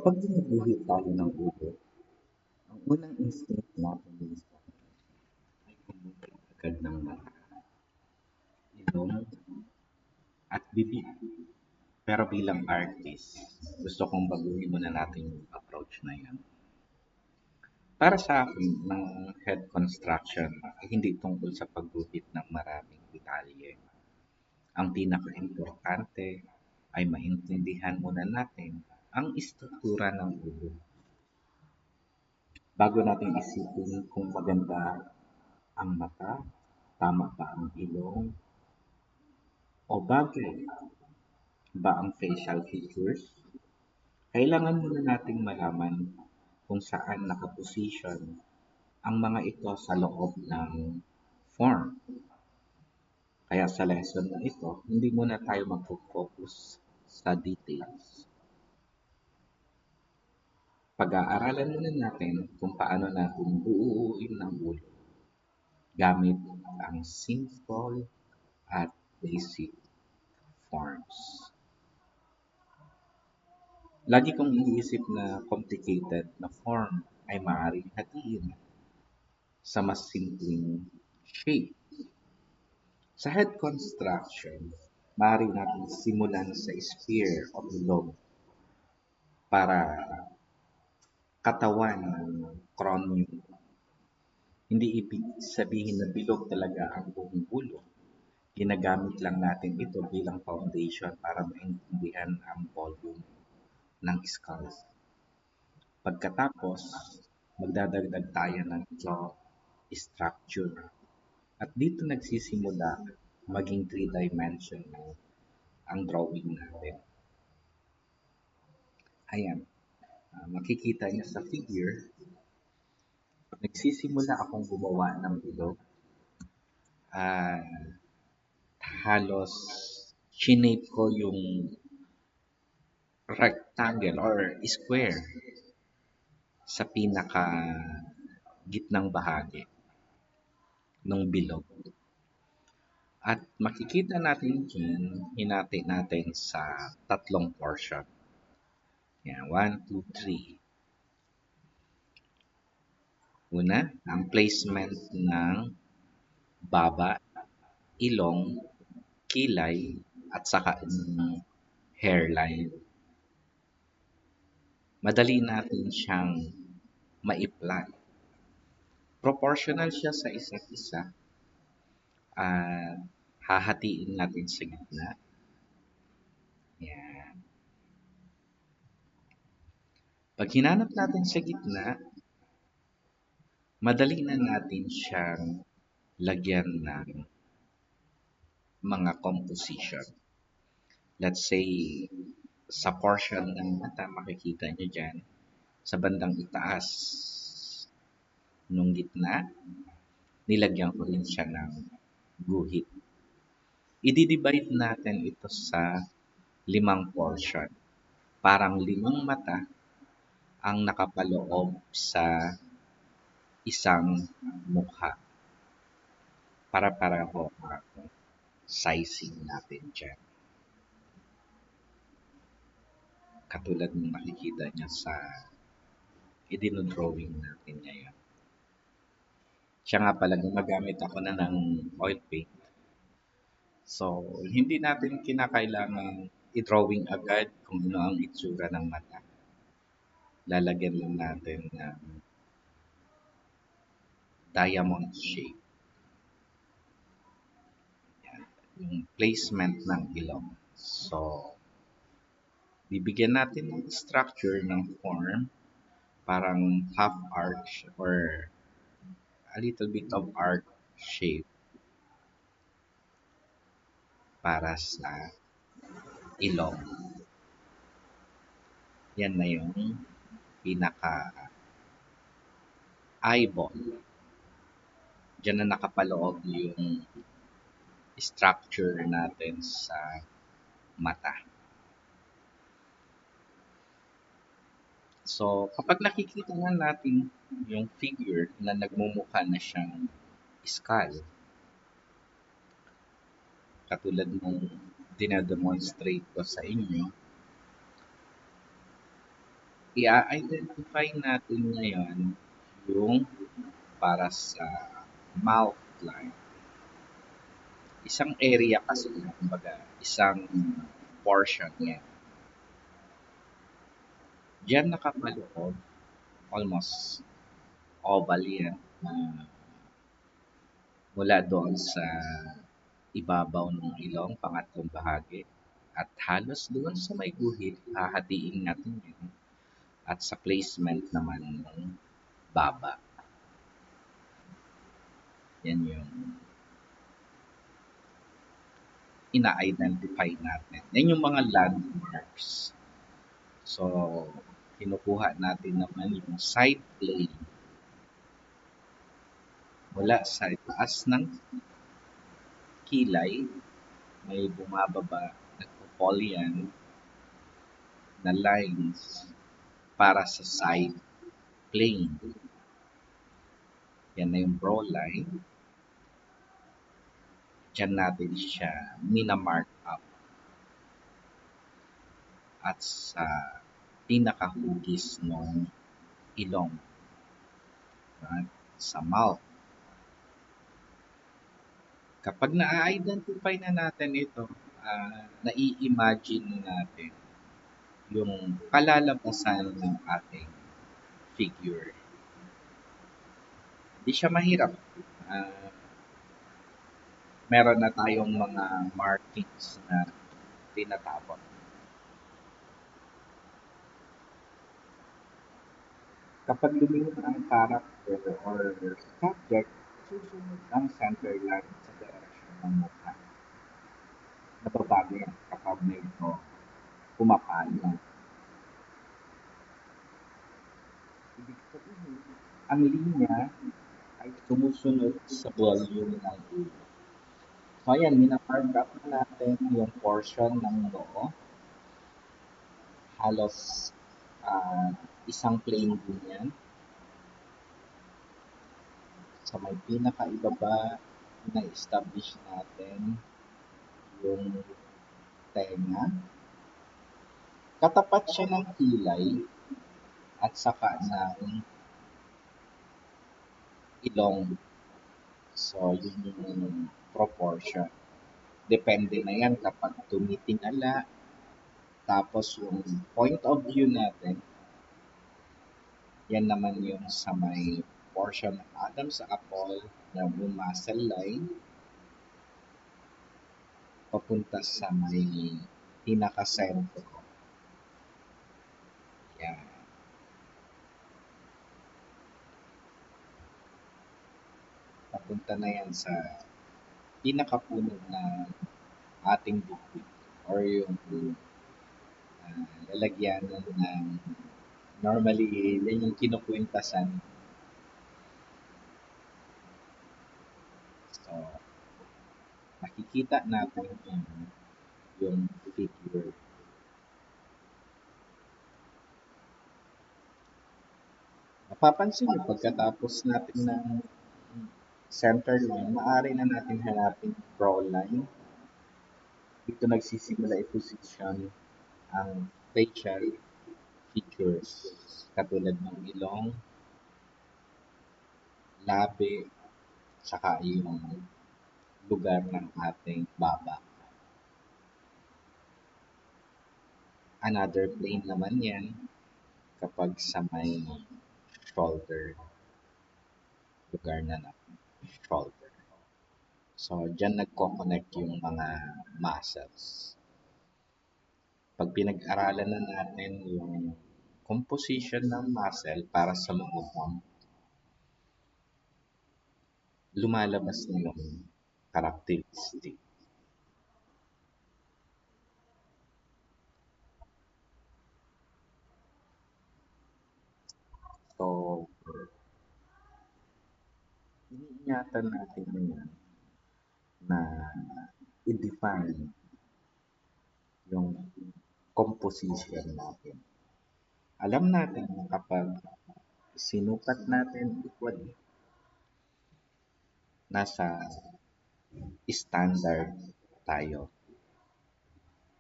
Kapag ginuguhit tayo ng ulo, ang unang instinct natin minsan ay pumuti agad ng mata, ilong, at bibig. Pero bilang artist, gusto kong baguhin muna natin yung approach na yan. Para sa akin, ng head construction ay hindi tungkol sa pagguhit ng maraming detalye. Ang pinaka-importante ay maintindihan muna natin ang istruktura ng ulo bago natin isipin kung maganda ang mata, tama ba ang ilong, o bagay ba ang facial features. Kailangan muna nating malaman kung saan nakaposisyon ang mga ito sa loob ng form. Kaya sa lesson na ito, hindi muna tayo mag-focus sa details. Pag-aaralan muna natin kung paano natin buuin ang ulo gamit ang simple at basic forms. Lagi kong iniisip na complicated na form ay maaaring hatiin sa mas simpleng shape. Sa head construction, maaari natin simulan sa sphere o ilong para katawan ng cranium. Hindi ibig sabihin na bilog talaga ang buong ulo. Ginagamit lang natin ito bilang foundation para maintindihan ang volume ng skull. Pagkatapos, magdadagdag tayo ng jaw structure. At dito nagsisimula maging three-dimensional ang drawing natin. Ayan, makikita niyo sa figure, nagsisimula akong gumawa ng bilog. Halos shinape ko yung rectangle or square sa pinaka gitnang bahagi ng bilog. At makikita natin dyan, hinati natin sa tatlong portion. Yan, 1, 2, 3. Una, ang placement ng baba, ilong, kilay, at saka ng hairline. Madali natin siyang maiplan. Proportional siya sa isa't isa. At hahatiin natin sa gitna. Yan. Pag hinanap natin sa gitna, madali na natin siyang lagyan ng mga composition. Let's say, sa portion ng mata, makikita nyo dyan, sa bandang itaas nung gitna, nilagyan ko rin siya ng guhit. I-divide natin ito sa 5 portion. Parang 5 mata ang nakapaloob sa isang mukha. Para-pareho ang sizing natin dyan. Katulad ng makikita niya sa idinodrawing natin ngayon. Siya nga pala, gumagamit ako na ng oil paint. So, hindi natin kinakailangan i-drawing agad kung ano ang itsura ng mata. Lalagyan lang natin ng diamond shape. Yan, yung placement ng ilong. So, bibigyan natin ng structure ng form, parang half arch or a little bit of arc shape para sa ilong. Yan na yung pinaka eyeball. Diyan na nakapaloob yung structure natin sa mata. So, kapag nakikita na natin yung figure na nagmumukha na siyang skull, katulad nung dinademonstrate ko sa inyo, I-identify natin ngayon yung para sa mouth line. Isang area kasi, kumbaga, isang portion yan. Diyan nakakaloob, almost oval yan, mula doon sa ibabaw ng ilong, pangatlong bahagi. At halos doon sa may guhit, hahatiin natin yun. At sa placement naman ng baba. Yan yung ina-identify natin. Yan yung mga landmarks. So, kinukuha natin naman yung side plane mula sa taas ng kilay, may bumababa, nagpo-fall yan na lines para sa side plane. Yan na yung brow line. Diyan natin siya minamark up. At sa pinakahugis ng ilong. Right? Sa mouth. Kapag na-identify na natin ito, nai-imagine natin yung kalalabasan ng ating figure. Hindi siya mahirap. Meron na tayong mga markings na tinatapon. Kapag lumingon ang character or subject, susunod ang center line sa direction ng mukha. Nababago yan kapag medyo pumapalo. Ibig sabihin, ang linya ay sumusunod sa volume ng ulo. So ayan, minamark up na natin yung portion ng noo. Halos isang plane din yan. Sa may pinakaibaba, na-establish natin yung tenga. Katapat siya ng kilay at saka ng ilong. So, yun yung proportion. Depende na yan kapag tumitingala. Tapos yung point of view natin, yan naman yung sa may portion ng Adam's apple na yung muscle line papunta sa may pinaka-sentro. Yan. Papunta na yan sa pinakapuno na ating bukid or yung lalagyanan ng normally yan yung kinukwentasan. So, nakikita natin yung figure. Mapapansin nyo, pagkatapos natin ng center line, maaari na natin hanapin brow line. Dito nagsisimula i-position ang facial features katulad ng ilong, labi, saka yung lugar ng ating baba. Another plane naman yan kapag sa may shoulder. Lugar na ng shoulder. So, dyan nagko-connect yung mga muscles. Pag pinag-aralan na natin yung composition ng muscle para sa movement, lumalabas na yung characteristic. So, iniingatan natin ngayon na i-define yung composition natin. Alam natin na kapag sinukat natin equally, nasa standard tayo.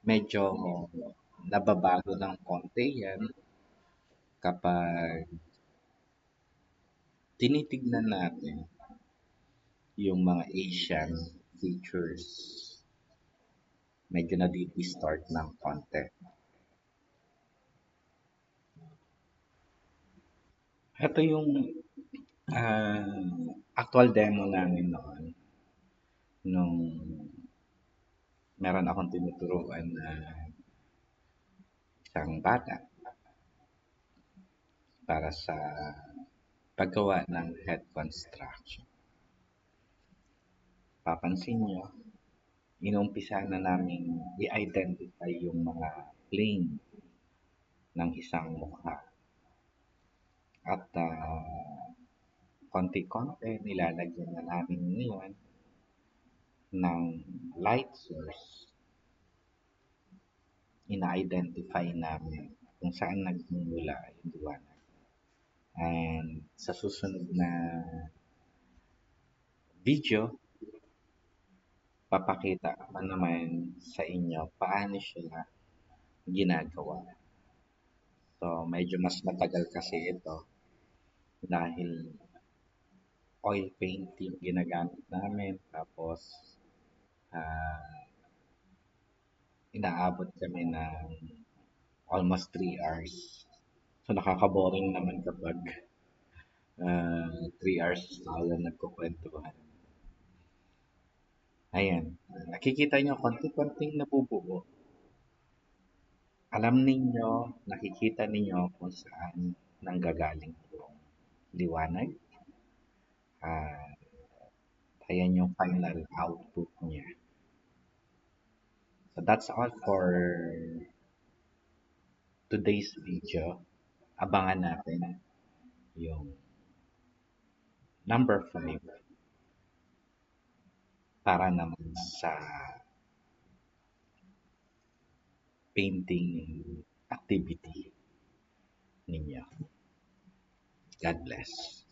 Medyo nababago ng konti yan kapag tinitignan natin yung mga Asian features, medyo nadi-distort ng konti. Ito yung actual demo namin noon nung meron akong tinuturuan na isang bata para sa paggawa ng head construction. Papansin nyo, inumpisa na namin i-identify yung mga plane ng isang mukha. At konti-konti nilalagyan na namin ngayon ng light source. Ina-identify namin kung saan nagmumula yung liwanag. And sa susunod na video, papakita ko naman sa inyo paano siya ginagawa. So, medyo mas matagal kasi ito dahil oil paint yung ginagamit namin. Tapos, ah, inaabot kami ng almost 3 hours. So, nakaka-boring naman kapag 3 hours tayo nagkukwentuhan. Ayan. Nakikita nyo, konti-konting nabubuo. Alam ninyo, nakikita ninyo kung saan nanggagaling yung liwanag. Ah, ayan yung final output niya. So that's all for today's video. Abangan natin yung number 5 para naman sa painting activity ninyo. God bless.